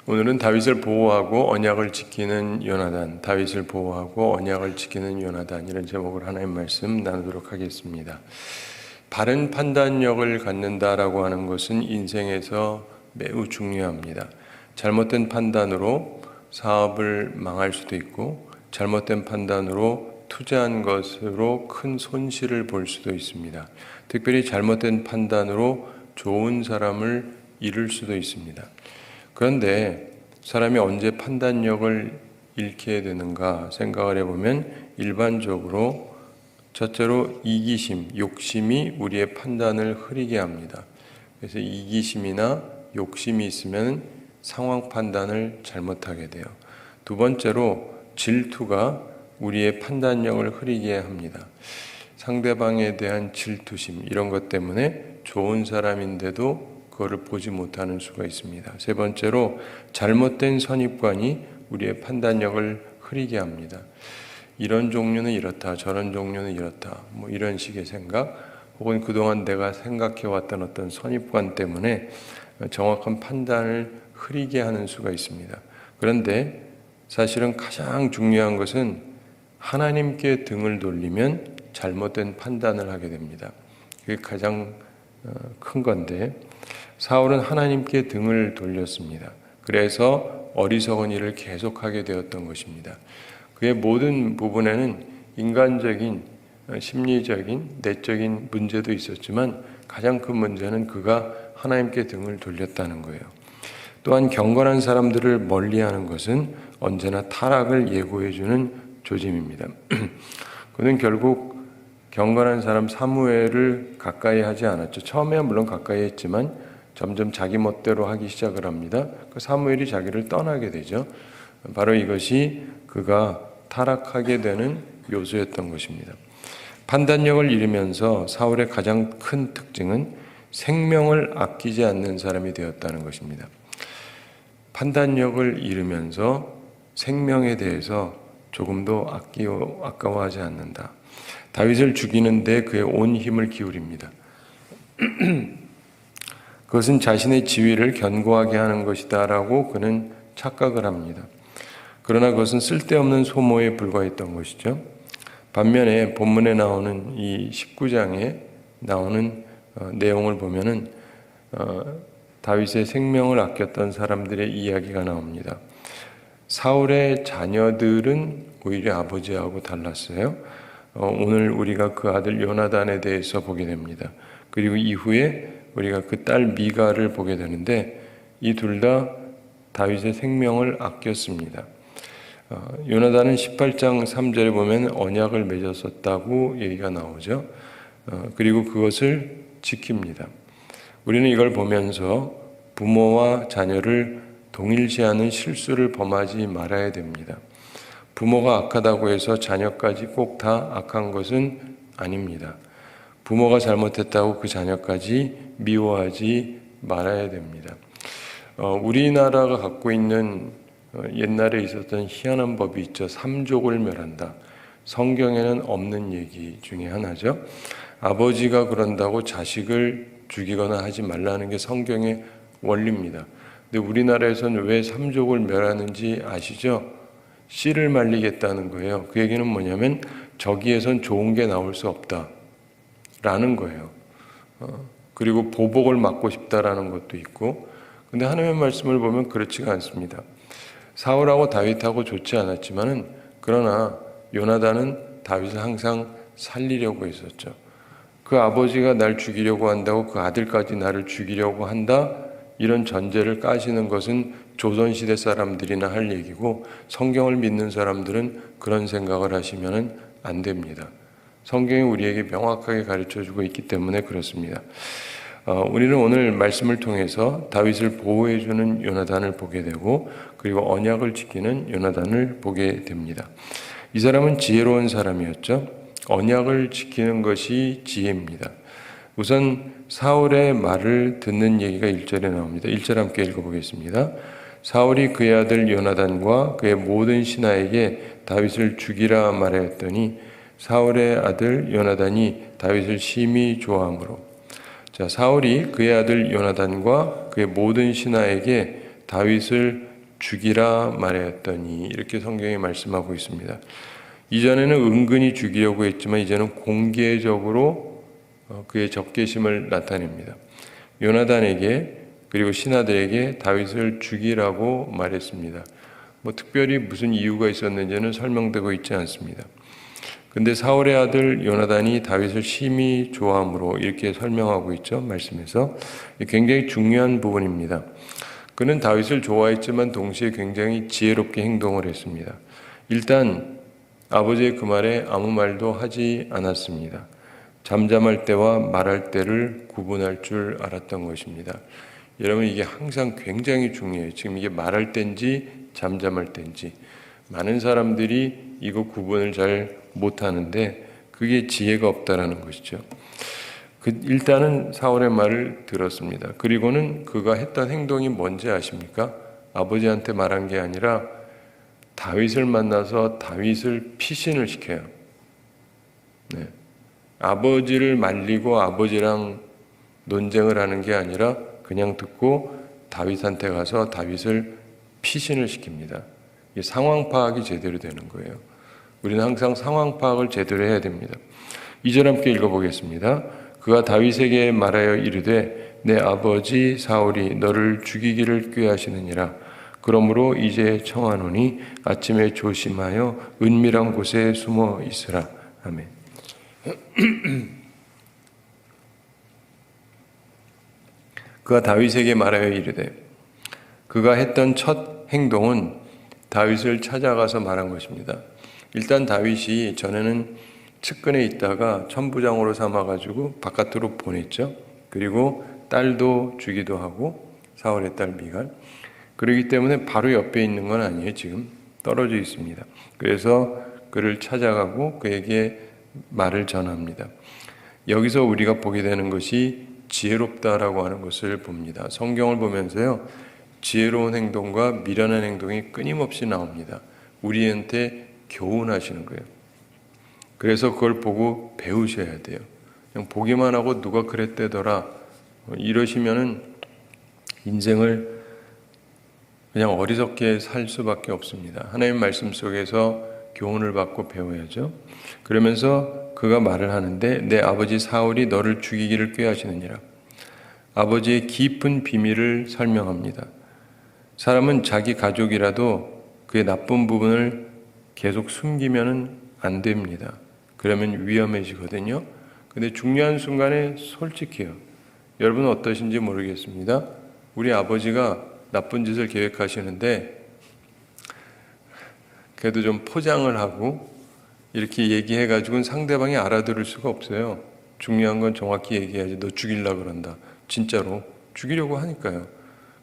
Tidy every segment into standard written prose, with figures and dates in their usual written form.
오늘은 다윗을 보호하고 언약을 지키는 요나단, 다윗을 보호하고 언약을 지키는 요나단, 이런 제목으로 하나님 말씀 나누도록 하겠습니다. 바른 판단력을 갖는다라고 하는 것은 인생에서 매우 중요합니다. 잘못된 판단으로 사업을 망할 수도 있고, 잘못된 판단으로 투자한 것으로 큰 손실을 볼 수도 있습니다. 특별히 잘못된 판단으로 좋은 사람을 잃을 수도 있습니다. 그런데 사람이 언제 판단력을 잃게 되는가 생각을 해보면 일반적으로 첫째로 이기심, 욕심이 우리의 판단을 흐리게 합니다. 그래서 이기심이나 욕심이 있으면 상황 판단을 잘못하게 돼요. 두 번째로 질투가 우리의 판단력을 흐리게 합니다. 상대방에 대한 질투심, 이런 것 때문에 좋은 사람인데도 그거를 보지 못하는 수가 있습니다. 세 번째로 잘못된 선입관이 우리의 판단력을 흐리게 합니다. 이런 종류는 이렇다, 저런 종류는 이렇다, 이런 식의 생각, 혹은 그동안 내가 생각해왔던 어떤 선입관 때문에 정확한 판단을 흐리게 하는 수가 있습니다. 그런데 사실은 가장 중요한 것은 하나님께 등을 돌리면 잘못된 판단을 하게 됩니다. 그게 가장 큰 건데, 사울은 하나님께 등을 돌렸습니다. 그래서 어리석은 일을 계속하게 되었던 것입니다. 그의 모든 부분에는 인간적인, 심리적인, 내적인 문제도 있었지만 가장 큰 문제는 그가 하나님께 등을 돌렸다는 거예요. 또한 경건한 사람들을 멀리하는 것은 언제나 타락을 예고해주는 조짐입니다. 그는 결국 경건한 사람 사무엘을 가까이 하지 않았죠. 처음에야 물론 가까이 했지만 점점 자기 멋대로 하기 시작을 합니다. 그 사무엘이 자기를 떠나게 되죠. 바로 이것이 그가 타락하게 되는 요소였던 것입니다. 판단력을 잃으면서 사울의 가장 큰 특징은 생명을 아끼지 않는 사람이 되었다는 것입니다. 판단력을 잃으면서 생명에 대해서 조금도 아까워하지 않는다. 다윗을 죽이는데 그의 온 힘을 기울입니다. 그것은 자신의 지위를 견고하게 하는 것이다 라고 그는 착각을 합니다. 그러나 그것은 쓸데없는 소모에 불과했던 것이죠. 반면에 본문에 나오는 이 19장에 나오는 내용을 보면은 다윗의 생명을 아꼈던 사람들의 이야기가 나옵니다. 사울의 자녀들은 오히려 아버지하고 달랐어요. 오늘 우리가 그 아들 요나단에 대해서 보게 됩니다. 그리고 이후에 우리가 그 딸 미가를 보게 되는데 이 둘 다 다윗의 생명을 아꼈습니다. 요나단은 18장 3절에 보면 언약을 맺었었다고 얘기가 나오죠. 그리고 그것을 지킵니다. 우리는 이걸 보면서 부모와 자녀를 동일시하는 실수를 범하지 말아야 됩니다. 부모가 악하다고 해서 자녀까지 꼭 다 악한 것은 아닙니다. 부모가 잘못했다고 그 자녀까지 미워하지 말아야 됩니다. 우리나라가 갖고 있는 옛날에 있었던 희한한 법이 있죠. 삼족을 멸한다. 성경에는 없는 얘기 중에 하나죠. 아버지가 그런다고 자식을 죽이거나 하지 말라는 게 성경의 원리입니다. 근데 우리나라에서는 왜 삼족을 멸하는지 아시죠? 씨를 말리겠다는 거예요. 그 얘기는 뭐냐면 저기에선 좋은 게 나올 수 없다 라는 거예요. 그리고 보복을 막고 싶다라는 것도 있고, 근데 하나님의 말씀을 보면 그렇지가 않습니다. 사울하고 다윗하고 좋지 않았지만은 그러나 요나단은 다윗을 항상 살리려고 했었죠. 그 아버지가 날 죽이려고 한다고 그 아들까지 나를 죽이려고 한다, 이런 전제를 까시는 것은 조선시대 사람들이나 할 얘기고, 성경을 믿는 사람들은 그런 생각을 하시면 안 됩니다. 성경이 우리에게 명확하게 가르쳐주고 있기 때문에 그렇습니다. 우리는 오늘 말씀을 통해서 다윗을 보호해주는 요나단을 보게 되고, 그리고 언약을 지키는 요나단을 보게 됩니다. 이 사람은 지혜로운 사람이었죠. 언약을 지키는 것이 지혜입니다. 우선 사울의 말을 듣는 얘기가 1절에 나옵니다. 1절 함께 읽어보겠습니다. 사울이 그의 아들 요나단과 그의 모든 신하에게 다윗을 죽이라 말하였더니 사울의 아들 요나단이 다윗을 심히 좋아하므로. 자, 사울이 그의 아들 요나단과 그의 모든 신하에게 다윗을 죽이라 말하였더니 이렇게 성경이 말씀하고 있습니다. 이전에는 은근히 죽이려고 했지만 이제는 공개적으로 그의 적개심을 나타냅니다. 요나단에게 그리고 신하들에게 다윗을 죽이라고 말했습니다. 특별히 무슨 이유가 있었는지는 설명되고 있지 않습니다. 근데 사울의 아들 요나단이 다윗을 심히 좋아함으로 이렇게 설명하고 있죠. 말씀에서 굉장히 중요한 부분입니다. 그는 다윗을 좋아했지만 동시에 굉장히 지혜롭게 행동을 했습니다. 일단 아버지의 그 말에 아무 말도 하지 않았습니다. 잠잠할 때와 말할 때를 구분할 줄 알았던 것입니다. 여러분, 이게 항상 굉장히 중요해요. 지금 이게 말할 때인지 잠잠할 때인지 많은 사람들이 이거 구분을 잘 못하는데 그게 지혜가 없다라는 것이죠. 일단은 사울의 말을 들었습니다. 그리고는 그가 했던 행동이 뭔지 아십니까? 아버지한테 말한 게 아니라 다윗을 만나서 다윗을 피신을 시켜요. 네. 아버지를 말리고 아버지랑 논쟁을 하는 게 아니라 그냥 듣고 다윗한테 가서 다윗을 피신을 시킵니다. 이게 상황 파악이 제대로 되는 거예요. 우리는 항상 상황 파악을 제대로 해야 됩니다. 2절 함께 읽어보겠습니다. 그가 다윗에게 말하여 이르되 내 아버지 사울이 너를 죽이기를 꾀하시느니라. 그러므로 이제 청하노니 아침에 조심하여 은밀한 곳에 숨어 있으라. 아멘. 그가 다윗에게 말하여 이르되, 그가 했던 첫 행동은 다윗을 찾아가서 말한 것입니다. 일단 다윗이 전에는 측근에 있다가 천부장으로 삼아가지고 바깥으로 보냈죠. 그리고 딸도 주기도 하고, 사울의 딸 미갈. 그렇기 때문에 바로 옆에 있는 건 아니에요. 지금 떨어져 있습니다. 그래서 그를 찾아가고 그에게 말을 전합니다. 여기서 우리가 보게 되는 것이 지혜롭다라고 하는 것을 봅니다. 성경을 보면서요, 지혜로운 행동과 미련한 행동이 끊임없이 나옵니다. 우리한테 교훈하시는 거예요. 그래서 그걸 보고 배우셔야 돼요. 그냥 보기만 하고 누가 그랬대더라 이러시면은 인생을 그냥 어리석게 살 수밖에 없습니다. 하나님 말씀 속에서 교훈을 받고 배워야죠. 그러면서 그가 말을 하는데 내 아버지 사울이 너를 죽이기를 꾀하시느니라. 아버지의 깊은 비밀을 설명합니다. 사람은 자기 가족이라도 그의 나쁜 부분을 계속 숨기면 안 됩니다. 그러면 위험해지거든요. 근데 중요한 순간에 솔직해요. 여러분은 어떠신지 모르겠습니다. 우리 아버지가 나쁜 짓을 계획하시는데 그래도 좀 포장을 하고 이렇게 얘기해가지고는 상대방이 알아들을 수가 없어요. 중요한 건 정확히 얘기해야지. 너 죽이려고 그런다. 진짜로 죽이려고 하니까요.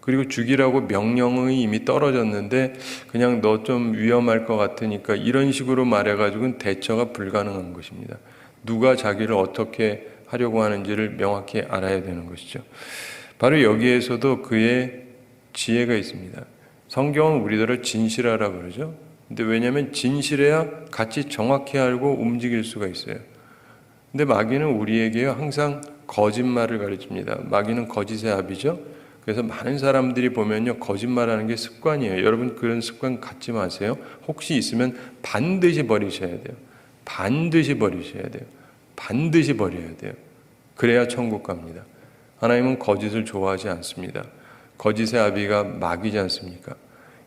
그리고 죽이라고 명령이 이미 떨어졌는데 그냥 너 좀 위험할 것 같으니까 이런 식으로 말해가지고는 대처가 불가능한 것입니다. 누가 자기를 어떻게 하려고 하는지를 명확히 알아야 되는 것이죠. 바로 여기에서도 그의 지혜가 있습니다. 성경은 우리들을 진실하라 그러죠. 근데 왜냐하면 진실해야 같이 정확히 알고 움직일 수가 있어요. 근데 마귀는 우리에게요 항상 거짓말을 가르칩니다. 마귀는 거짓의 아비죠. 그래서 많은 사람들이 보면요 거짓말하는 게 습관이에요. 여러분 그런 습관 갖지 마세요. 혹시 있으면 반드시 버리셔야 돼요. 반드시 버리셔야 돼요. 반드시 버려야 돼요. 그래야 천국 갑니다. 하나님은 거짓을 좋아하지 않습니다. 거짓의 아비가 마귀지 않습니까?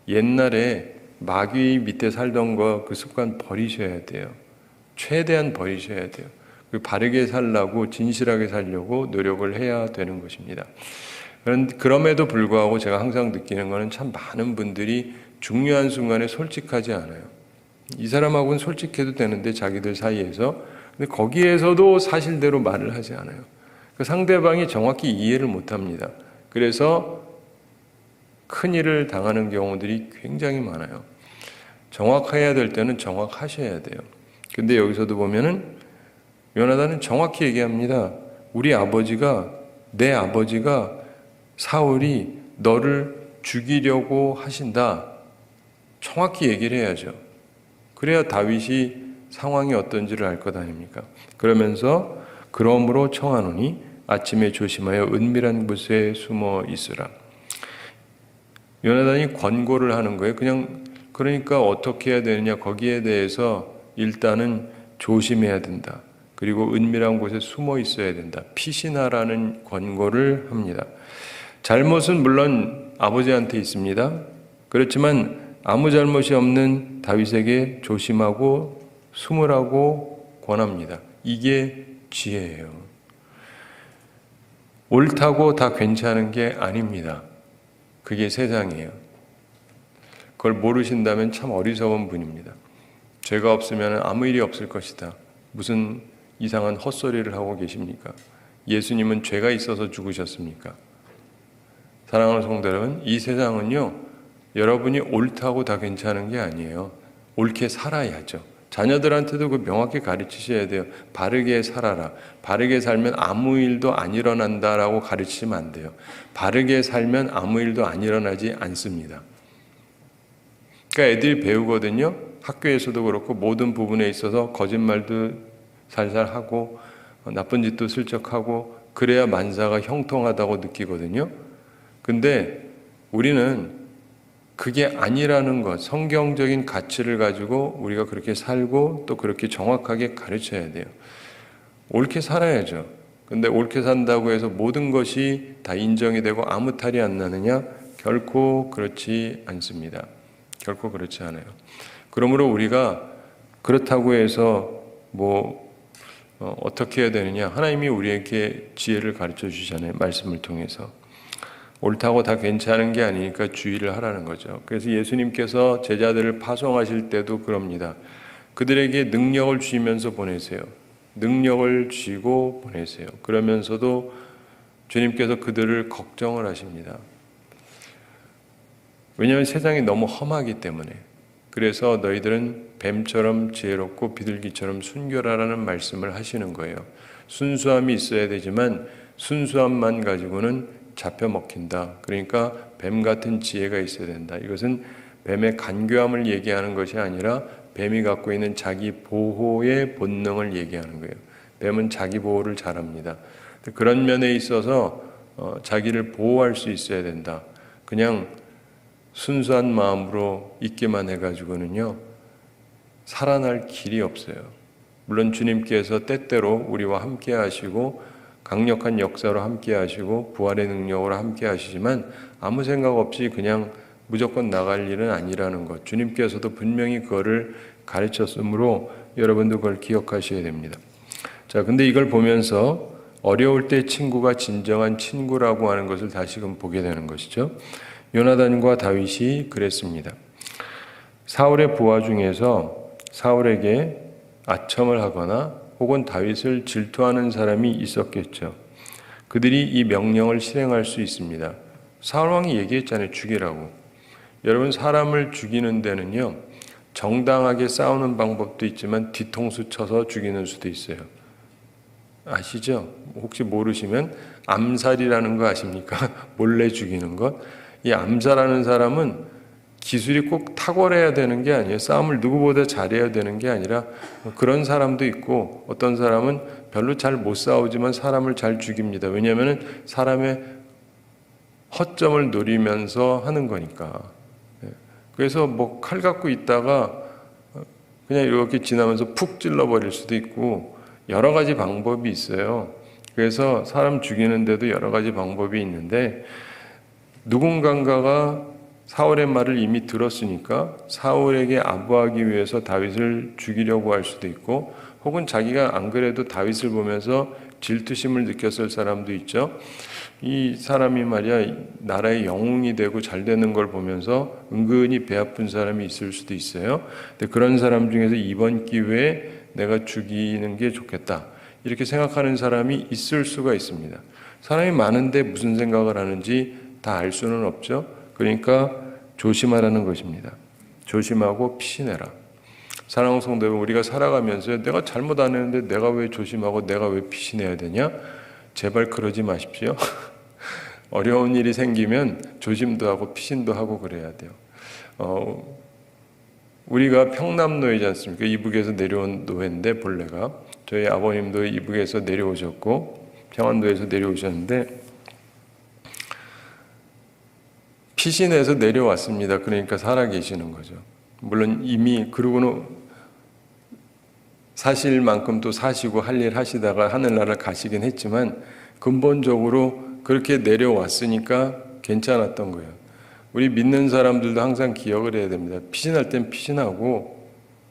옛날에 마귀 밑에 살던 거 그 습관 버리셔야 돼요. 최대한 버리셔야 돼요. 바르게 살라고 진실하게 살려고 노력을 해야 되는 것입니다. 그럼에도 불구하고 제가 항상 느끼는 것은 참 많은 분들이 중요한 순간에 솔직하지 않아요. 이 사람하고는 솔직해도 되는데 자기들 사이에서 근데 거기에서도 사실대로 말을 하지 않아요. 그 상대방이 정확히 이해를 못합니다. 그래서 큰일을 당하는 경우들이 굉장히 많아요. 정확해야 될 때는 정확하셔야 돼요. 근데 여기서도 보면은 요나단은 정확히 얘기합니다. 우리 아버지가 내 아버지가 사울이 너를 죽이려고 하신다. 정확히 얘기를 해야죠. 그래야 다윗이 상황이 어떤지를 알 것 아닙니까? 그러면서 그러므로 청하노니 아침에 조심하여 은밀한 곳에 숨어 있으라. 요나단이 권고를 하는 거예요. 그러니까 어떻게 해야 되느냐, 거기에 대해서 일단은 조심해야 된다. 그리고 은밀한 곳에 숨어 있어야 된다. 피신하라는 권고를 합니다. 잘못은 물론 아버지한테 있습니다. 그렇지만 아무 잘못이 없는 다윗에게 조심하고 숨으라고 권합니다. 이게 지혜예요. 옳다고 다 괜찮은 게 아닙니다. 그게 세상이에요. 그걸 모르신다면 참 어리석은 분입니다. 죄가 없으면 아무 일이 없을 것이다. 무슨 이상한 헛소리를 하고 계십니까? 예수님은 죄가 있어서 죽으셨습니까? 사랑하는 성도 여러분, 이 세상은요, 여러분이 옳다고 다 괜찮은 게 아니에요. 옳게 살아야죠. 자녀들한테도 그 명확히 가르치셔야 돼요. 바르게 살아라. 바르게 살면 아무 일도 안 일어난다라고 가르치시면 안 돼요. 바르게 살면 아무 일도 안 일어나지 않습니다. 그러니까 애들이 배우거든요. 학교에서도 그렇고 모든 부분에 있어서 거짓말도 살살 하고 나쁜 짓도 슬쩍 하고 그래야 만사가 형통하다고 느끼거든요. 근데 우리는 그게 아니라는 것, 성경적인 가치를 가지고 우리가 그렇게 살고 또 그렇게 정확하게 가르쳐야 돼요. 옳게 살아야죠. 근데 옳게 산다고 해서 모든 것이 다 인정이 되고 아무 탈이 안 나느냐? 결코 그렇지 않습니다. 결코 그렇지 않아요. 그러므로 우리가 그렇다고 해서 어떻게 해야 되느냐? 하나님이 우리에게 지혜를 가르쳐 주시잖아요. 말씀을 통해서. 옳다고 다 괜찮은 게 아니니까 주의를 하라는 거죠. 그래서 예수님께서 제자들을 파송하실 때도 그럽니다. 그들에게 능력을 주시면서 보내세요. 능력을 주시고 보내세요. 그러면서도 주님께서 그들을 걱정을 하십니다. 왜냐하면 세상이 너무 험하기 때문에. 그래서 너희들은 뱀처럼 지혜롭고 비둘기처럼 순결하라는 말씀을 하시는 거예요. 순수함이 있어야 되지만 순수함만 가지고는 잡혀 먹힌다. 그러니까 뱀 같은 지혜가 있어야 된다. 이것은 뱀의 간교함을 얘기하는 것이 아니라 뱀이 갖고 있는 자기 보호의 본능을 얘기하는 거예요. 뱀은 자기 보호를 잘합니다. 그런 면에 있어서 자기를 보호할 수 있어야 된다. 그냥 순수한 마음으로 있기만 해가지고는요, 살아날 길이 없어요. 물론 주님께서 때때로 우리와 함께 하시고 강력한 역사로 함께 하시고 부활의 능력으로 함께 하시지만 아무 생각 없이 그냥 무조건 나갈 일은 아니라는 것. 주님께서도 분명히 그거를 가르쳤으므로 여러분도 그걸 기억하셔야 됩니다. 자, 근데 이걸 보면서 어려울 때 친구가 진정한 친구라고 하는 것을 다시금 보게 되는 것이죠. 요나단과 다윗이 그랬습니다. 사울의 부하 중에서 사울에게 아첨을 하거나 혹은 다윗을 질투하는 사람이 있었겠죠. 그들이 이 명령을 실행할 수 있습니다. 사울 왕이 얘기했잖아요. 죽이라고. 여러분, 사람을 죽이는 데는요, 정당하게 싸우는 방법도 있지만 뒤통수 쳐서 죽이는 수도 있어요. 아시죠? 혹시 모르시면 암살이라는 거 아십니까? 몰래 죽이는 것. 이 암살하는 사람은 기술이 꼭 탁월해야 되는 게 아니에요. 싸움을 누구보다 잘해야 되는 게 아니라 그런 사람도 있고 어떤 사람은 별로 잘 못 싸우지만 사람을 잘 죽입니다. 왜냐하면 사람의 허점을 노리면서 하는 거니까. 그래서 칼 갖고 있다가 그냥 이렇게 지나면서 푹 찔러버릴 수도 있고 여러 가지 방법이 있어요. 그래서 사람 죽이는데도 여러 가지 방법이 있는데 누군가가 사울의 말을 이미 들었으니까 사울에게 아부하기 위해서 다윗을 죽이려고 할 수도 있고 혹은 자기가 안 그래도 다윗을 보면서 질투심을 느꼈을 사람도 있죠. 이 사람이 말이야 나라의 영웅이 되고 잘 되는 걸 보면서 은근히 배 아픈 사람이 있을 수도 있어요. 근데 그런 사람 중에서 이번 기회에 내가 죽이는 게 좋겠다 이렇게 생각하는 사람이 있을 수가 있습니다. 사람이 많은데 무슨 생각을 하는지 다 알 수는 없죠. 그러니까 조심하라는 것입니다. 조심하고 피신해라. 사랑하는 성도 여러분, 우리가 살아가면서 내가 잘못 안 했는데 내가 왜 조심하고 내가 왜 피신해야 되냐? 제발 그러지 마십시오. 어려운 일이 생기면 조심도 하고 피신도 하고 그래야 돼요. 우리가 평남노예지 않습니까? 이북에서 내려온 노예인데 본래가 저희 아버님도 이북에서 내려오셨고 평안도에서 내려오셨는데 피신해서 내려왔습니다. 그러니까 살아계시는 거죠. 물론 이미 그러고는 사실 만큼 또 사시고 할 일 하시다가 하늘나라를 가시긴 했지만 근본적으로 그렇게 내려왔으니까 괜찮았던 거예요. 우리 믿는 사람들도 항상 기억을 해야 됩니다. 피신할 땐 피신하고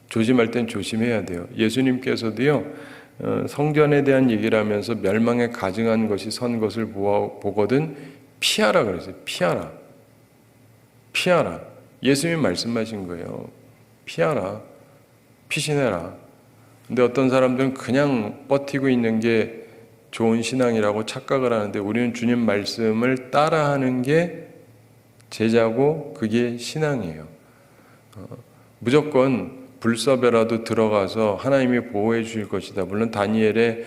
조심할 땐 조심해야 돼요. 예수님께서도요, 성전에 대한 얘기를 하면서 멸망에 가증한 것이 선 것을 보거든 피하라 그랬어요. 피하라. 피하라. 예수님이 말씀하신 거예요. 피하라. 피신해라. 근데 어떤 사람들은 그냥 버티고 있는 게 좋은 신앙이라고 착각을 하는데 우리는 주님 말씀을 따라하는 게 제자고 그게 신앙이에요. 무조건 불섭에라도 들어가서 하나님이 보호해 주실 것이다. 물론 다니엘의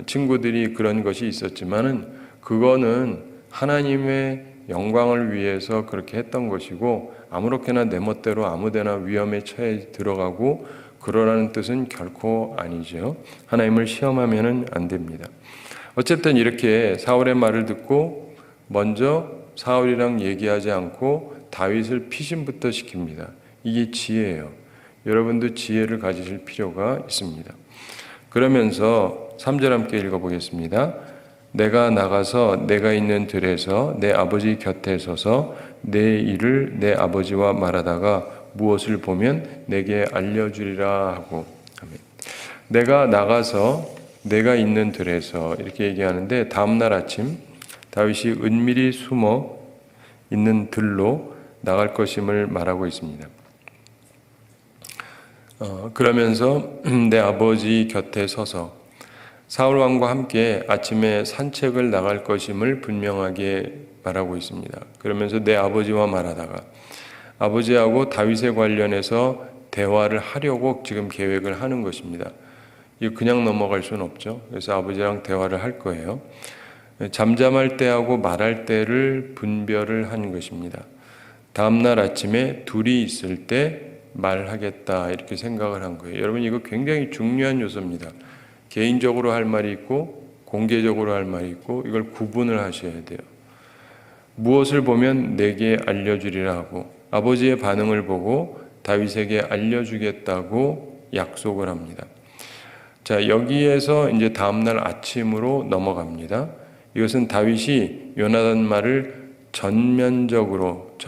친구들이 그런 것이 있었지만은 그거는 하나님의 영광을 위해서 그렇게 했던 것이고 아무렇게나 내 멋대로 아무데나 위험에 처해 들어가고 그러라는 뜻은 결코 아니죠. 하나님을 시험하면은 안 됩니다. 어쨌든 이렇게 사울의 말을 듣고 먼저 사울이랑 얘기하지 않고 다윗을 피신부터 시킵니다. 이게 지혜예요. 여러분도 지혜를 가지실 필요가 있습니다. 그러면서 3절 함께 읽어보겠습니다. 내가 나가서 내가 있는 들에서 내 아버지 곁에 서서 내 일을 내 아버지와 말하다가 무엇을 보면 내게 알려주리라 하고. 아멘. 내가 나가서 내가 있는 들에서 이렇게 얘기하는데 다음날 아침 다윗이 은밀히 숨어 있는 들로 나갈 것임을 말하고 있습니다. 그러면서 내 아버지 곁에 서서 사울 왕과 함께 아침에 산책을 나갈 것임을 분명하게 말하고 있습니다. 그러면서 내 아버지와 말하다가 아버지하고 다윗에 관련해서 대화를 하려고 지금 계획을 하는 것입니다. 이거 그냥 넘어갈 수는 없죠. 그래서 아버지랑 대화를 할 거예요. 잠잠할 때하고 말할 때를 분별을 하는 것입니다. 다음날 아침에 둘이 있을 때 말하겠다 이렇게 생각을 한 거예요. 여러분 이거 굉장히 중요한 요소입니다. 개인적으로 할 말이 있고 공개적으로 할 말이 있고 이걸 구분을 하셔야 돼요. 무엇을 보면 내게 알려주리라 하고 아버지의 반응을 보고 다윗에게 알려주겠다고 약속을 합니다. 자, 여기에서 이제 다음날 아침으로 넘어갑니다. 이것은 다윗이 요나단 말을 전격적으로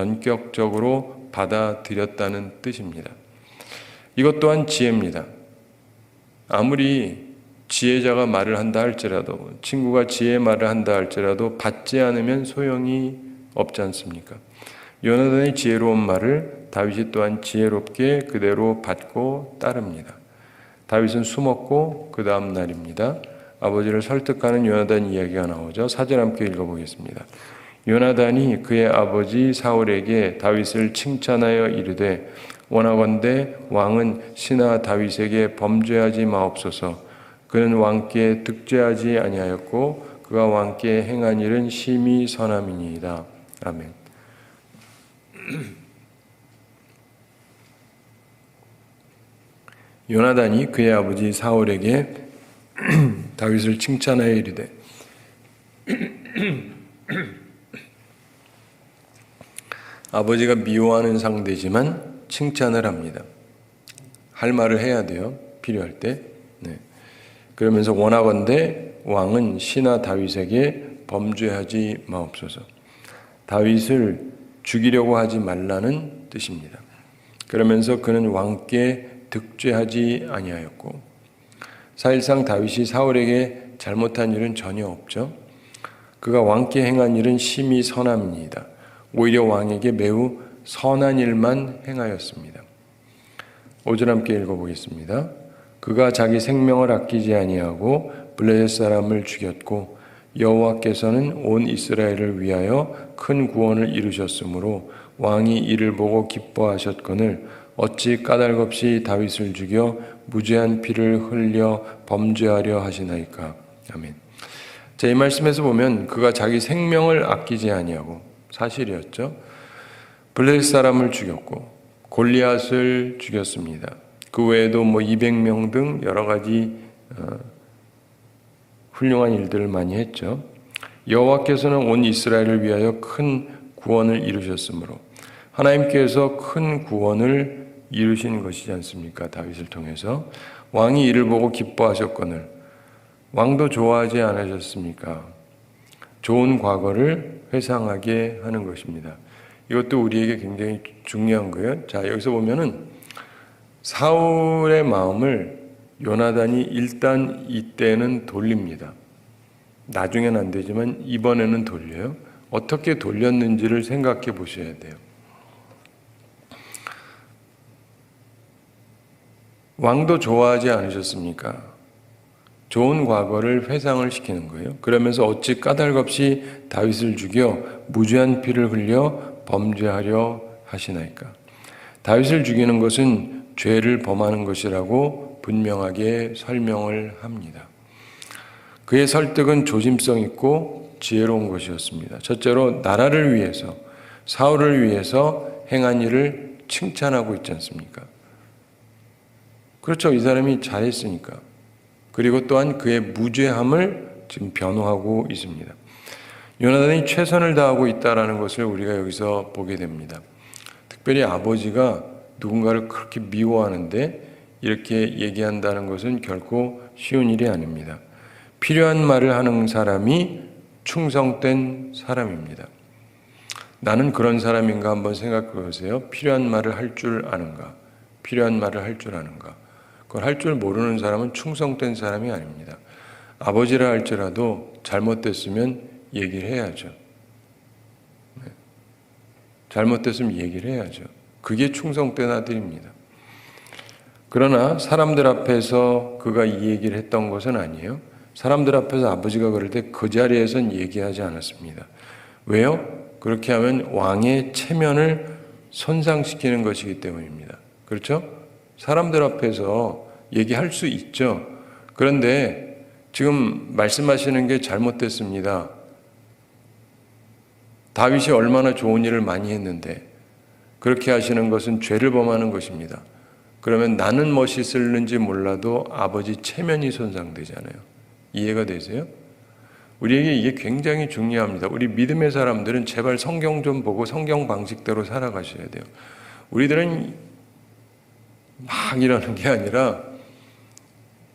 받아들였다는 뜻입니다. 이것 또한 지혜입니다. 아무리 지혜자가 말을 한다 할지라도 친구가 지혜의 말을 한다 할지라도 받지 않으면 소용이 없지 않습니까? 요나단의 지혜로운 말을 다윗이 또한 지혜롭게 그대로 받고 따릅니다. 다윗은 숨었고 그 다음 날입니다. 아버지를 설득하는 요나단 이야기가 나오죠. 4절 함께 읽어보겠습니다. 요나단이 그의 아버지 사울에게 다윗을 칭찬하여 이르되 원하건대 왕은 신하 다윗에게 범죄하지 마옵소서. 그는 왕께 득죄하지 아니하였고 그가 왕께 행한 일은 심히 선함이니이다. 아멘. 요나단이 그의 아버지 사울에게 다윗을 칭찬하여 이르되 아버지가 미워하는 상대지만 칭찬을 합니다. 할 말을 해야 돼요. 필요할 때. 네. 그러면서 원하건대 왕은 신하 다윗에게 범죄하지 마옵소서. 다윗을 죽이려고 하지 말라는 뜻입니다. 그러면서 그는 왕께 득죄하지 아니하였고 사실상 다윗이 사울에게 잘못한 일은 전혀 없죠. 그가 왕께 행한 일은 심히 선함입니다. 오히려 왕에게 매우 선한 일만 행하였습니다. 5절 함께 읽어보겠습니다. 그가 자기 생명을 아끼지 아니하고 블레셋 사람을 죽였고 여호와께서는 온 이스라엘을 위하여 큰 구원을 이루셨으므로 왕이 이를 보고 기뻐하셨거늘 어찌 까닭없이 다윗을 죽여 무죄한 피를 흘려 범죄하려 하시나이까. 아멘. 자, 이 말씀에서 보면 그가 자기 생명을 아끼지 아니하고 사실이었죠. 블레셋 사람을 죽였고 골리앗을 죽였습니다. 그 외에도 200명 등 여러 가지 훌륭한 일들을 많이 했죠. 여호와께서는 온 이스라엘을 위하여 큰 구원을 이루셨으므로 하나님께서 큰 구원을 이루신 것이지 않습니까? 다윗을 통해서 왕이 이를 보고 기뻐하셨거늘 왕도 좋아하지 않으셨습니까? 좋은 과거를 회상하게 하는 것입니다. 이것도 우리에게 굉장히 중요한 거예요. 자, 여기서 보면은 사울의 마음을 요나단이 일단 이때는 돌립니다. 나중에는 안 되지만 이번에는 돌려요. 어떻게 돌렸는지를 생각해 보셔야 돼요. 왕도 좋아하지 않으셨습니까? 좋은 과거를 회상을 시키는 거예요. 그러면서 어찌 까닭없이 다윗을 죽여 무죄한 피를 흘려 범죄하려 하시나이까? 다윗을 죽이는 것은 죄를 범하는 것이라고 분명하게 설명을 합니다. 그의 설득은 조심성 있고 지혜로운 것이었습니다. 첫째로 나라를 위해서, 사울을 위해서 행한 일을 칭찬하고 있지 않습니까? 그렇죠. 이 사람이 잘했으니까. 그리고 또한 그의 무죄함을 지금 변호하고 있습니다. 요나단이 최선을 다하고 있다는 것을 우리가 여기서 보게 됩니다. 특별히 아버지가 누군가를 그렇게 미워하는데 이렇게 얘기한다는 것은 결코 쉬운 일이 아닙니다. 필요한 말을 하는 사람이 충성된 사람입니다. 나는 그런 사람인가 한번 생각해 보세요. 필요한 말을 할 줄 아는가? 필요한 말을 할 줄 아는가? 그걸 할 줄 모르는 사람은 충성된 사람이 아닙니다. 아버지라 할지라도 잘못됐으면 얘기를 해야죠. 잘못됐으면 얘기를 해야죠. 그게 충성된 아들입니다. 그러나 사람들 앞에서 그가 이 얘기를 했던 것은 아니에요. 사람들 앞에서 아버지가 그럴 때 그 자리에선 얘기하지 않았습니다. 왜요? 그렇게 하면 왕의 체면을 손상시키는 것이기 때문입니다. 그렇죠? 사람들 앞에서 얘기할 수 있죠. 그런데 지금 말씀하시는 게 잘못됐습니다. 다윗이 얼마나 좋은 일을 많이 했는데 그렇게 하시는 것은 죄를 범하는 것입니다. 그러면 나는 멋있을는지 몰라도 아버지 체면이 손상되잖아요. 이해가 되세요? 우리에게 이게 굉장히 중요합니다. 우리 믿음의 사람들은 제발 성경 좀 보고 성경 방식대로 살아가셔야 돼요. 우리들은 막 이러는 게 아니라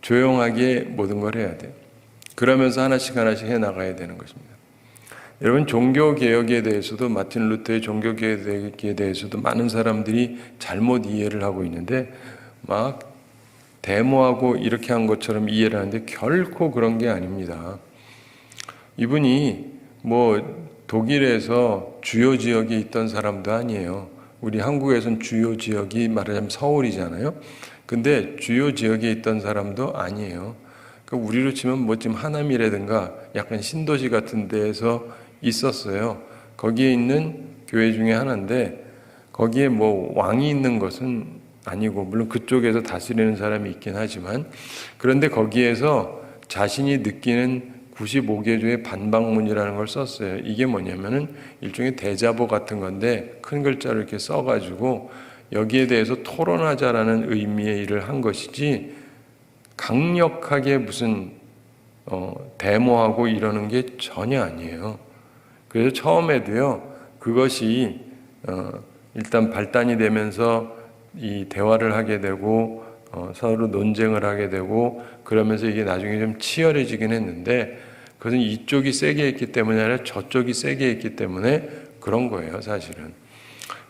조용하게 모든 걸 해야 돼요. 그러면서 하나씩 하나씩 해나가야 되는 것입니다. 여러분, 종교개혁에 대해서도 마틴 루터의 종교개혁에 대해서도 많은 사람들이 잘못 이해를 하고 있는데 막 데모하고 이렇게 한 것처럼 이해를 하는데 결코 그런 게 아닙니다. 이분이 뭐 독일에서 주요 지역에 있던 사람도 아니에요. 우리 한국에선 주요 지역이 말하자면 서울이잖아요. 근데 주요 지역에 있던 사람도 아니에요. 그러니까 우리로 치면 뭐 지금 하남이라든가 약간 신도시 같은 데에서 있었어요. 거기에 있는 교회 중에 하나인데 거기에 뭐 왕이 있는 것은 아니고 물론 그쪽에서 다스리는 사람이 있긴 하지만 그런데 거기에서 자신이 느끼는 95개조의 반박문이라는 걸 썼어요. 이게 뭐냐면은 일종의 대자보 같은 건데 큰 글자로 이렇게 써가지고 여기에 대해서 토론하자라는 의미의 일을 한 것이지 강력하게 무슨 데모하고 이러는 게 전혀 아니에요. 그래서 처음에도요 그것이 일단 발단이 되면서 이 대화를 하게 되고 서로 논쟁을 하게 되고 그러면서 이게 나중에 좀 치열해지긴 했는데 그것은 이쪽이 세게 했기 때문이 아니라 저쪽이 세게 했기 때문에 그런 거예요, 사실은.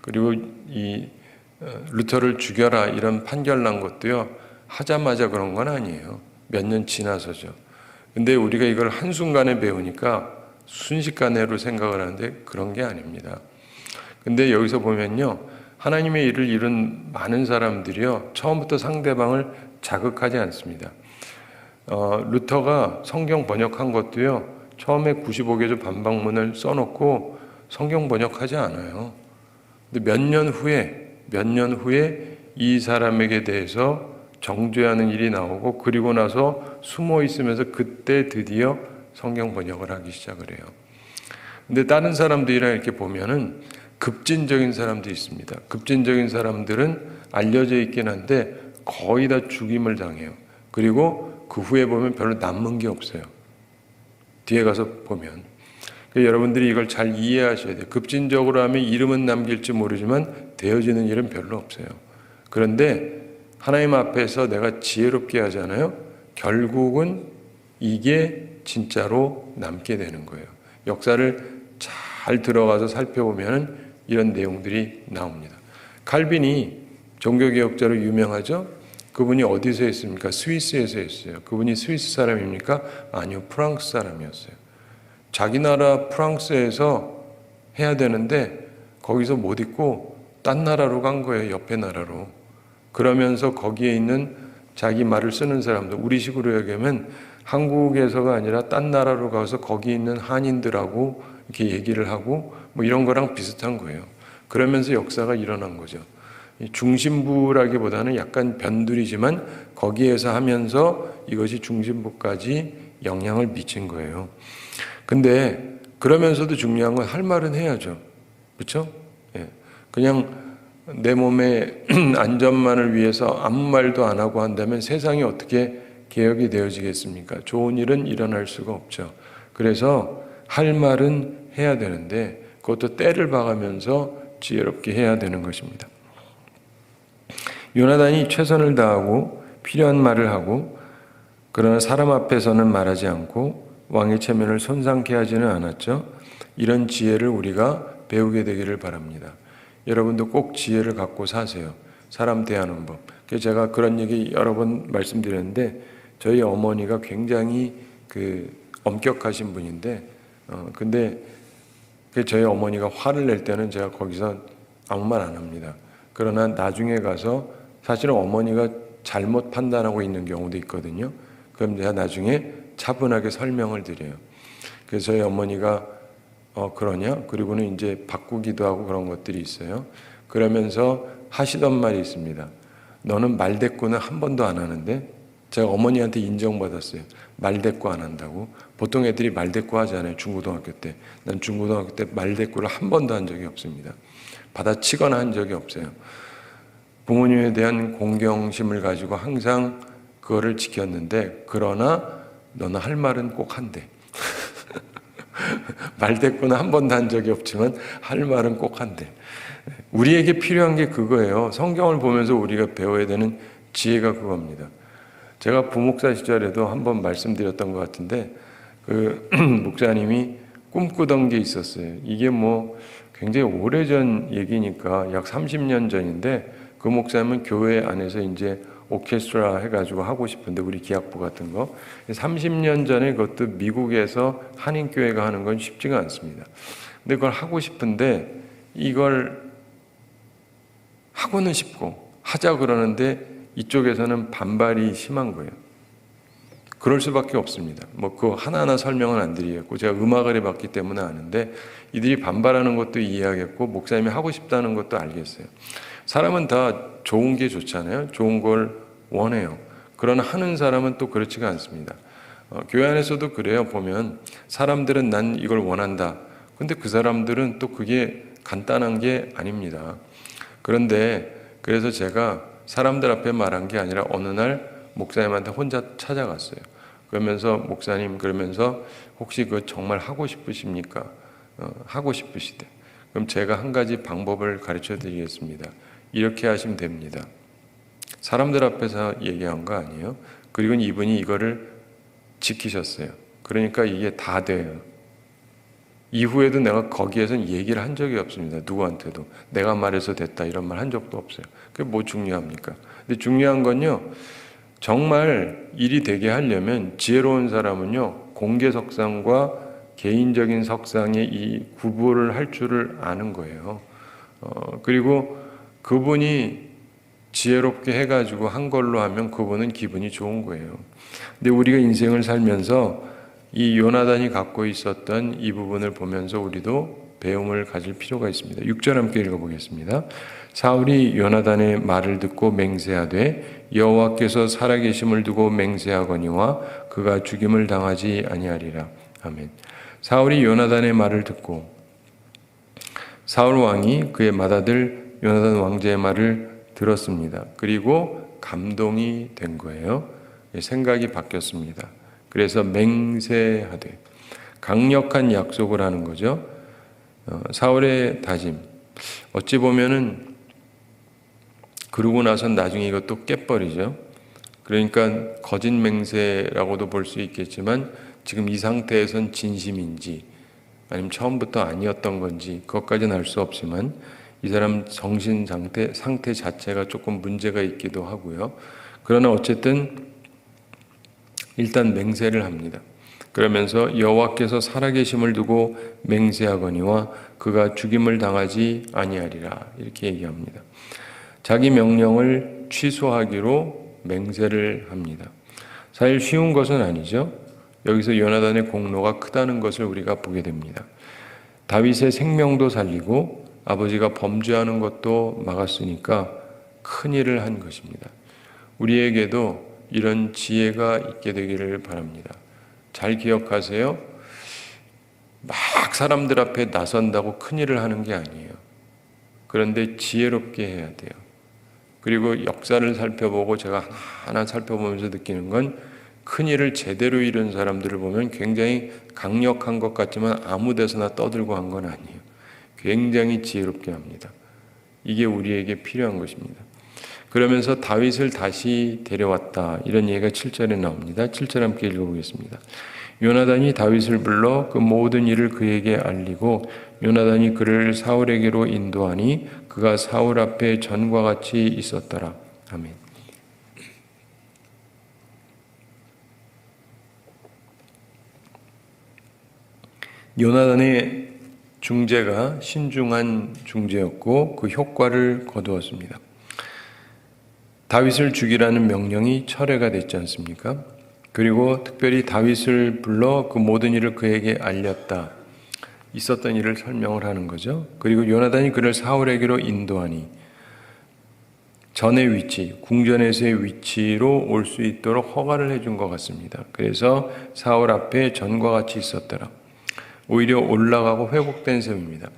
그리고 이 루터를 죽여라 이런 판결 난 것도요 하자마자 그런 건 아니에요. 몇 년 지나서죠. 근데 우리가 이걸 한순간에 배우니까 순식간에로 생각을 하는데 그런 게 아닙니다. 근데 여기서 보면요 하나님의 일을 이룬 많은 사람들이요 처음부터 상대방을 자극하지 않습니다. 루터가 성경 번역한 것도요 처음에 95개조 반박문을 써놓고 성경 번역하지 않아요. 근데 몇 년 후에 이 사람에게 대해서 정죄하는 일이 나오고 그리고 나서 숨어 있으면서 그때 드디어 성경 번역을 하기 시작을 해요. 근데 다른 사람들이랑 이렇게 보면은 급진적인 사람도 있습니다. 급진적인 사람들은 알려져 있긴 한데 거의 다 죽임을 당해요. 그리고 그 후에 보면 별로 남는 게 없어요. 뒤에 가서 보면. 그러니까 여러분들이 이걸 잘 이해하셔야 돼요. 급진적으로 하면 이름은 남길지 모르지만 되어지는 일은 별로 없어요. 그런데 하나님 앞에서 내가 지혜롭게 하잖아요. 결국은 이게 진짜로 남게 되는 거예요. 역사를 잘 들어가서 살펴보면 이런 내용들이 나옵니다. 칼빈이 종교개혁자로 유명하죠. 그분이 어디서 했습니까? 스위스에서 했어요. 그분이 스위스 사람입니까? 아니요, 프랑스 사람이었어요. 자기 나라 프랑스에서 해야 되는데 거기서 못 있고 딴 나라로 간 거예요. 옆에 나라로. 그러면서 거기에 있는 자기 말을 쓰는 사람들, 우리식으로 얘기하면 한국에서가 아니라 딴 나라로 가서 거기 있는 한인들하고 이렇게 얘기를 하고 뭐 이런 거랑 비슷한 거예요. 그러면서 역사가 일어난 거죠. 중심부라기보다는 약간 변두리지만 거기에서 하면서 이것이 중심부까지 영향을 미친 거예요. 근데 그러면서도 중요한 건 할 말은 해야죠. 그렇죠? 예. 그냥 내 몸의 안전만을 위해서 아무 말도 안 하고 한다면 세상이 어떻게 개혁이 되어지겠습니까? 좋은 일은 일어날 수가 없죠. 그래서 할 말은 해야 되는데 그것도 때를 봐가면서 지혜롭게 해야 되는 것입니다. 요나단이 최선을 다하고 필요한 말을 하고 그러나 사람 앞에서는 말하지 않고 왕의 체면을 손상케 하지는 않았죠. 이런 지혜를 우리가 배우게 되기를 바랍니다. 여러분도 꼭 지혜를 갖고 사세요. 사람 대하는 법. 제가 그런 얘기 여러 번 말씀드렸는데 저희 어머니가 굉장히 엄격하신 분인데 근데 저희 어머니가 화를 낼 때는 제가 거기서 아무 말 안 합니다. 그러나 나중에 가서 사실은 어머니가 잘못 판단하고 있는 경우도 있거든요. 그럼 제가 나중에 차분하게 설명을 드려요. 그래서 저희 어머니가 그러냐? 그리고는 이제 바꾸기도 하고 그런 것들이 있어요. 그러면서 하시던 말이 있습니다. 너는 말대꾸는 한 번도 안 하는데 제가 어머니한테 인정받았어요. 말대꾸 안 한다고. 보통 애들이 말대꾸 하잖아요. 중고등학교 때. 난 중고등학교 때 말대꾸를 한 번도 한 적이 없습니다. 받아치거나 한 적이 없어요. 부모님에 대한 공경심을 가지고 항상 그거를 지켰는데 그러나 너는 할 말은 꼭 한대. 말대꾸는 한 번도 한 적이 없지만 할 말은 꼭 한대. 우리에게 필요한 게 그거예요. 성경을 보면서 우리가 배워야 되는 지혜가 그겁니다. 제가 부목사 시절에도 한번 말씀드렸던 것 같은데 목사님이 꿈꾸던 게 있었어요. 이게 뭐 굉장히 오래전 얘기니까 약 30년 전인데 그 목사님은 교회 안에서 이제 오케스트라 해가지고 하고 싶은데 우리 기악부 같은 거 30년 전에 그것도 미국에서 한인교회가 하는 건 쉽지가 않습니다. 근데 그걸 하고 싶은데 이걸 하고는 싶고 하자 그러는데 이쪽에서는 반발이 심한 거예요. 그럴 수밖에 없습니다. 뭐 그거 하나하나 설명은 안 드리겠고 제가 음악을 해봤기 때문에 아는데 이들이 반발하는 것도 이해하겠고 목사님이 하고 싶다는 것도 알겠어요. 사람은 다 좋은 게 좋잖아요. 좋은 걸 원해요. 그러나 하는 사람은 또 그렇지가 않습니다. 교회 안에서도 그래요. 보면 사람들은 난 이걸 원한다. 근데 그 사람들은 또 그게 간단한 게 아닙니다. 그런데 그래서 제가 사람들 앞에 말한 게 아니라 어느 날 목사님한테 혼자 찾아갔어요. 그러면서 목사님 그러면서 혹시 그거 정말 하고 싶으십니까? 하고 싶으시대. 그럼 제가 한 가지 방법을 가르쳐 드리겠습니다. 이렇게 하시면 됩니다. 사람들 앞에서 얘기한 거 아니에요. 그리고 이분이 이거를 지키셨어요. 그러니까 이게 다 돼요. 이후에도 내가 거기에서는 얘기를 한 적이 없습니다. 누구한테도. 내가 말해서 됐다 이런 말 한 적도 없어요. 그게 뭐 중요합니까? 근데 중요한 건요. 정말 일이 되게 하려면 지혜로운 사람은요. 공개 석상과 개인적인 석상의 이 구분을 할 줄을 아는 거예요. 그리고 그분이 지혜롭게 해가지고 한 걸로 하면 그분은 기분이 좋은 거예요. 근데 우리가 인생을 살면서 이 요나단이 갖고 있었던 이 부분을 보면서 우리도 배움을 가질 필요가 있습니다. 6절 함께 읽어보겠습니다. 사울이 요나단의 말을 듣고 맹세하되 여호와께서 살아계심을 두고 맹세하거니와 그가 죽임을 당하지 아니하리라. 아멘. 사울이 요나단의 말을 듣고 사울 왕이 그의 맏아들 요나단 왕제의 말을 들었습니다. 그리고 감동이 된 거예요. 생각이 바뀌었습니다. 그래서 맹세하되 강력한 약속을 하는 거죠. 사울의 다짐. 어찌 보면은 그러고 나선 나중에 이것도 깨버리죠. 그러니까 거짓 맹세라고도 볼 수 있겠지만 지금 이 상태에선 진심인지 아니면 처음부터 아니었던 건지 그것까지는 알 수 없지만 이 사람 정신 상태 자체가 조금 문제가 있기도 하고요. 그러나 어쨌든 일단 맹세를 합니다. 그러면서 여호와께서 살아계심을 두고 맹세하거니와 그가 죽임을 당하지 아니하리라 이렇게 얘기합니다. 자기 명령을 취소하기로 맹세를 합니다. 사실 쉬운 것은 아니죠. 여기서 요나단의 공로가 크다는 것을 우리가 보게 됩니다. 다윗의 생명도 살리고 아버지가 범죄하는 것도 막았으니까 큰 일을 한 것입니다. 우리에게도 이런 지혜가 있게 되기를 바랍니다. 잘 기억하세요. 막 사람들 앞에 나선다고 큰 일을 하는 게 아니에요. 그런데 지혜롭게 해야 돼요. 그리고 역사를 살펴보고 제가 하나 살펴보면서 느끼는 건 큰 일을 제대로 이룬 사람들을 보면 굉장히 강력한 것 같지만 아무 데서나 떠들고 한 건 아니에요. 굉장히 지혜롭게 합니다. 이게 우리에게 필요한 것입니다. 그러면서 다윗을 다시 데려왔다. 이런 얘기가 7절에 나옵니다. 7절 함께 읽어보겠습니다. 요나단이 다윗을 불러 그 모든 일을 그에게 알리고 요나단이 그를 사울에게로 인도하니 그가 사울 앞에 전과 같이 있었더라. 아멘. 요나단의 중재가 신중한 중재였고 그 효과를 거두었습니다. 다윗을 죽이라는 명령이 철회가 됐지 않습니까? 그리고 특별히 다윗을 불러 그 모든 일을 그에게 알렸다. 있었던 일을 설명을 하는 거죠. 그리고 요나단이 그를 사울에게로 인도하니 전의 위치, 궁전에서의 위치로 올 수 있도록 허가를 해준 것 같습니다. 그래서 사울 앞에 전과 같이 있었더라. 오히려 올라가고 회복된 셈입니다.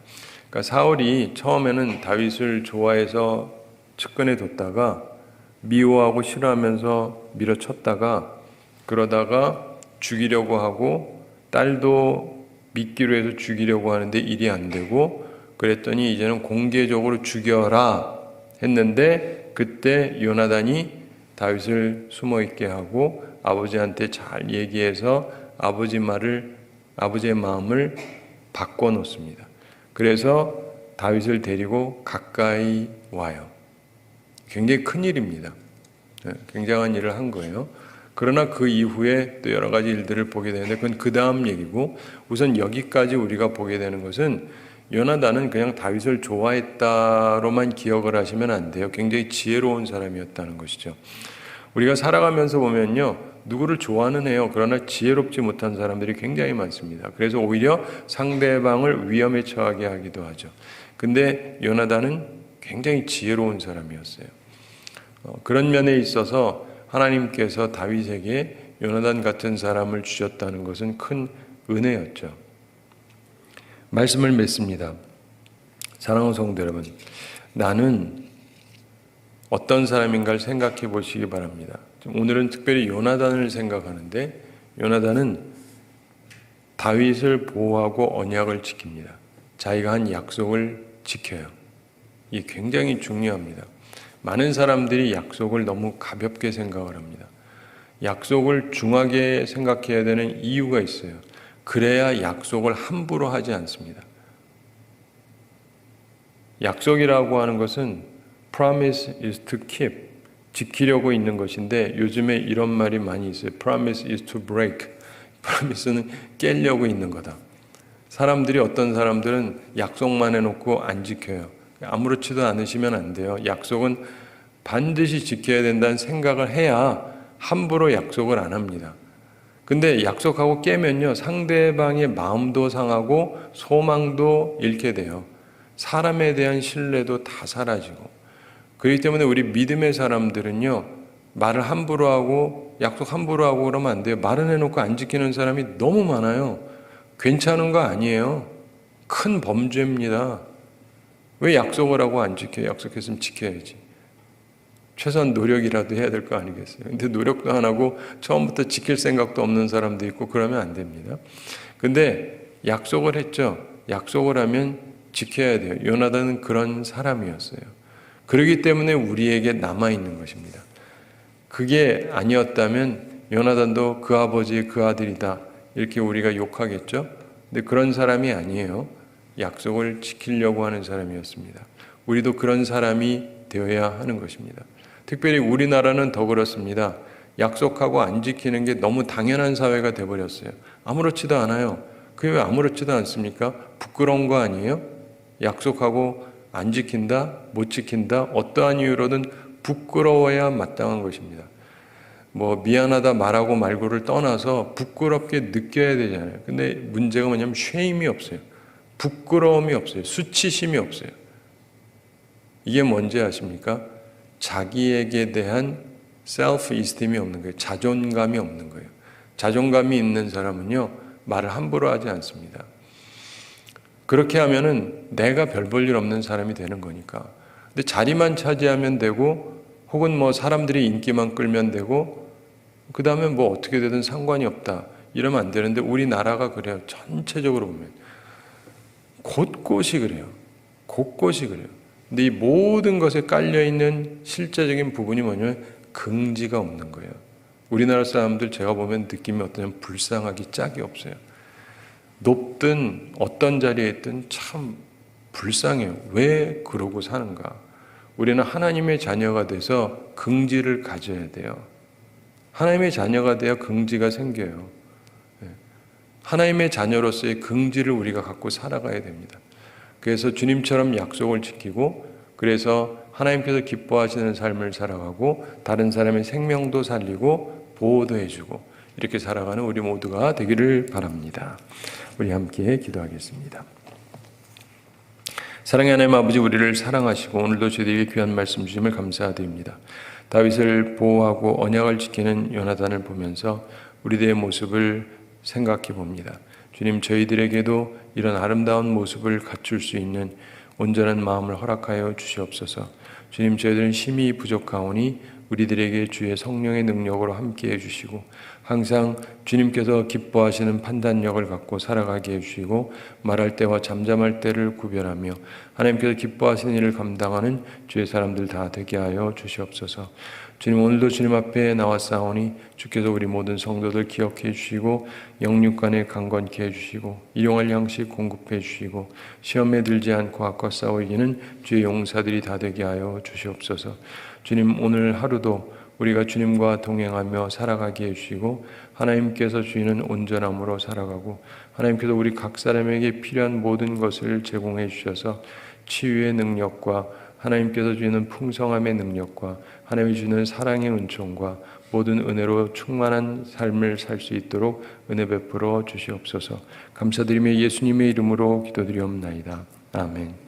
그러니까 사울이 처음에는 다윗을 좋아해서 측근에 뒀다가 미워하고 싫어하면서 밀어쳤다가 그러다가 죽이려고 하고 딸도 믿기로 해서 죽이려고 하는데 일이 안 되고 그랬더니 이제는 공개적으로 죽여라 했는데 그때 요나단이 다윗을 숨어있게 하고 아버지한테 잘 얘기해서 아버지의 마음을 바꿔놓습니다. 그래서 다윗을 데리고 가까이 와요. 굉장히 큰 일입니다. 굉장한 일을 한 거예요. 그러나 그 이후에 또 여러 가지 일들을 보게 되는데 그건 그 다음 얘기고 우선 여기까지 우리가 보게 되는 것은 요나단은 그냥 다윗을 좋아했다로만 기억을 하시면 안 돼요. 굉장히 지혜로운 사람이었다는 것이죠. 우리가 살아가면서 보면요. 누구를 좋아는 해요. 그러나 지혜롭지 못한 사람들이 굉장히 많습니다. 그래서 오히려 상대방을 위험에 처하게 하기도 하죠. 근데 요나단은 굉장히 지혜로운 사람이었어요. 그런 면에 있어서 하나님께서 다윗에게 요나단 같은 사람을 주셨다는 것은 큰 은혜였죠. 말씀을 맺습니다. 사랑하는 성도 여러분, 나는 어떤 사람인가를 생각해 보시기 바랍니다. 오늘은 특별히 요나단을 생각하는데 요나단은 다윗을 보호하고 언약을 지킵니다. 자기가 한 약속을 지켜요. 이게 굉장히 중요합니다. 많은 사람들이 약속을 너무 가볍게 생각을 합니다. 약속을 중하게 생각해야 되는 이유가 있어요. 그래야 약속을 함부로 하지 않습니다. 약속이라고 하는 것은 promise is to keep, 지키려고 있는 것인데 요즘에 이런 말이 많이 있어요. promise is to break, promise는 깨려고 있는 거다. 사람들이 어떤 사람들은 약속만 해놓고 안 지켜요. 아무렇지도 않으시면 안 돼요. 약속은 반드시 지켜야 된다는 생각을 해야 함부로 약속을 안 합니다. 근데 약속하고 깨면요, 상대방의 마음도 상하고 소망도 잃게 돼요. 사람에 대한 신뢰도 다 사라지고. 그렇기 때문에 우리 믿음의 사람들은요, 말을 함부로 하고 약속 함부로 하고 그러면 안 돼요. 말은 해놓고 안 지키는 사람이 너무 많아요. 괜찮은 거 아니에요. 큰 범죄입니다. 왜 약속을 하고 안 지켜요? 약속했으면 지켜야지. 최소한 노력이라도 해야 될 거 아니겠어요? 근데 노력도 안 하고 처음부터 지킬 생각도 없는 사람도 있고 그러면 안 됩니다. 근데 약속을 했죠. 약속을 하면 지켜야 돼요. 요나단은 그런 사람이었어요. 그렇기 때문에 우리에게 남아있는 것입니다. 그게 아니었다면 요나단도 그 아버지의 그 아들이다 이렇게 우리가 욕하겠죠. 근데 그런 사람이 아니에요. 약속을 지키려고 하는 사람이었습니다. 우리도 그런 사람이 되어야 하는 것입니다. 특별히 우리나라는 더 그렇습니다. 약속하고 안 지키는 게 너무 당연한 사회가 돼버렸어요. 아무렇지도 않아요. 그게 왜 아무렇지도 않습니까? 부끄러운 거 아니에요? 약속하고 안 지킨다, 못 지킨다, 어떠한 이유로든 부끄러워야 마땅한 것입니다. 뭐 미안하다 말하고 말고를 떠나서 부끄럽게 느껴야 되잖아요. 근데 문제가 뭐냐면 쉐임이 없어요. 부끄러움이 없어요. 수치심이 없어요. 이게 뭔지 아십니까? 자기에게 대한 self-esteem이 없는 거예요. 자존감이 없는 거예요. 자존감이 있는 사람은요, 말을 함부로 하지 않습니다. 그렇게 하면은 내가 별 볼 일 없는 사람이 되는 거니까. 근데 자리만 차지하면 되고, 혹은 뭐 사람들이 인기만 끌면 되고, 그 다음에 뭐 어떻게 되든 상관이 없다. 이러면 안 되는데 우리나라가 그래요. 전체적으로 보면. 곳곳이 그래요. 곳곳이 그래요. 근데 이 모든 것에 깔려있는 실제적인 부분이 뭐냐면 긍지가 없는 거예요. 우리나라 사람들 제가 보면 느낌이 어떠냐면 불쌍하기 짝이 없어요. 높든 어떤 자리에 있든 참 불쌍해요. 왜 그러고 사는가? 우리는 하나님의 자녀가 돼서 긍지를 가져야 돼요. 하나님의 자녀가 되어 긍지가 생겨요. 하나님의 자녀로서의 긍지를 우리가 갖고 살아가야 됩니다. 그래서 주님처럼 약속을 지키고, 그래서 하나님께서 기뻐하시는 삶을 살아가고, 다른 사람의 생명도 살리고 보호도 해주고, 이렇게 살아가는 우리 모두가 되기를 바랍니다. 우리 함께 기도하겠습니다. 사랑의 하나님 아버지, 우리를 사랑하시고 오늘도 저희에게 귀한 말씀 주심을 감사드립니다. 다윗을 보호하고 언약을 지키는 요나단을 보면서 우리들의 모습을 생각해 봅니다. 주님, 저희들에게도 이런 아름다운 모습을 갖출 수 있는 온전한 마음을 허락하여 주시옵소서. 주님, 저희들은 힘이 부족하오니 우리들에게 주의 성령의 능력으로 함께해 주시고, 항상 주님께서 기뻐하시는 판단력을 갖고 살아가게 해주시고, 말할 때와 잠잠할 때를 구별하며 하나님께서 기뻐하시는 일을 감당하는 주의 사람들 다 되게 하여 주시옵소서. 주님, 오늘도 주님 앞에 나왔사오니 주께서 우리 모든 성도들 기억해 주시고, 영육간에 강건케 해주시고, 일용할 양식 공급해 주시고, 시험에 들지 않고 악과 싸워 이기는 주의 용사들이 다 되게 하여 주시옵소서. 주님, 오늘 하루도 우리가 주님과 동행하며 살아가게 해주시고, 하나님께서 주시는 온전함으로 살아가고, 하나님께서 우리 각 사람에게 필요한 모든 것을 제공해 주셔서 치유의 능력과 하나님께서 주시는 풍성함의 능력과 하나님이 주시는 사랑의 은총과 모든 은혜로 충만한 삶을 살 수 있도록 은혜 베풀어 주시옵소서. 감사드리며 예수님의 이름으로 기도드리옵나이다. 아멘.